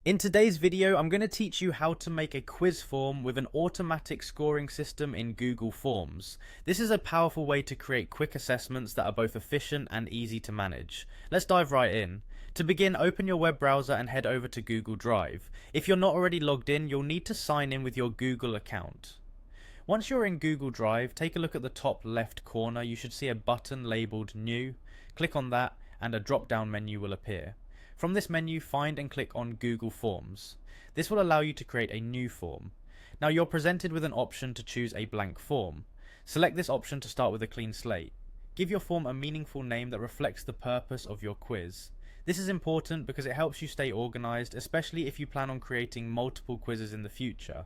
In today's video, I'm going to teach you how to make a quiz form with an automatic scoring system in Google Forms. This is a powerful way to create quick assessments that are both efficient and easy to manage. Let's dive right in. To begin, open your web browser and head over to Google Drive. If you're not already logged in, you'll need to sign in with your Google account. Once you're in Google Drive, take a look at the top left corner. You should see a button labeled New. Click on that and a drop-down menu will appear. From this menu, find and click on Google Forms. This will allow you to create a new form. Now you're presented with an option to choose a blank form. Select this option to start with a clean slate. Give your form a meaningful name that reflects the purpose of your quiz. This is important because it helps you stay organized, especially if you plan on creating multiple quizzes in the future.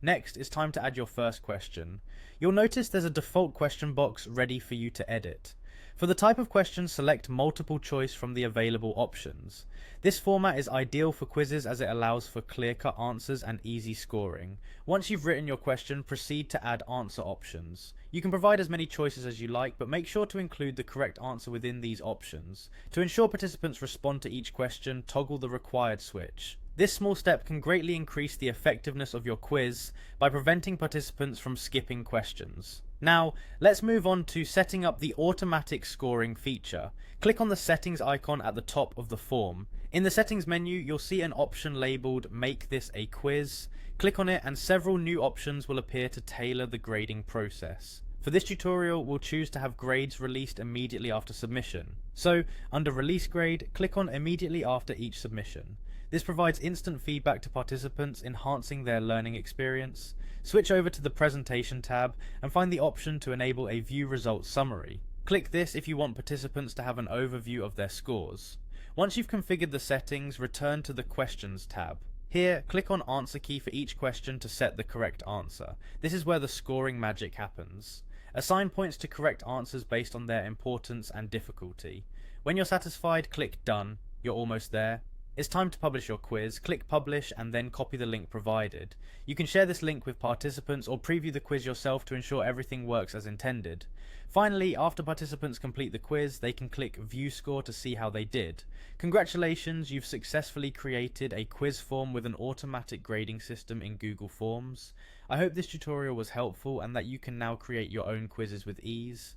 Next, it's time to add your first question. You'll notice there's a default question box ready for you to edit. For the type of question, select multiple choice from the available options. This format is ideal for quizzes as it allows for clear-cut answers and easy scoring. Once you've written your question, proceed to add answer options. You can provide as many choices as you like, but make sure to include the correct answer within these options. To ensure participants respond to each question, toggle the required switch. This small step can greatly increase the effectiveness of your quiz by preventing participants from skipping questions. Now, let's move on to setting up the automatic scoring feature. Click on the settings icon at the top of the form. In the settings menu, you'll see an option labeled Make this a quiz. Click on it and several new options will appear to tailor the grading process. For this tutorial, we'll choose to have grades released immediately after submission. So, under Release Grade, click on Immediately after each submission. This provides instant feedback to participants, enhancing their learning experience. Switch over to the Presentation tab and find the option to enable a View Results Summary. Click this if you want participants to have an overview of their scores. Once you've configured the settings, return to the Questions tab. Here, click on Answer Key for each question to set the correct answer. This is where the scoring magic happens. Assign points to correct answers based on their importance and difficulty. When you're satisfied, click Done. You're almost there. It's time to publish your quiz. Click Publish and then copy the link provided. You can share this link with participants or preview the quiz yourself to ensure everything works as intended. Finally, after participants complete the quiz, they can click View Score to see how they did. Congratulations, you've successfully created a quiz form with an automatic grading system in Google Forms. I hope this tutorial was helpful and that you can now create your own quizzes with ease.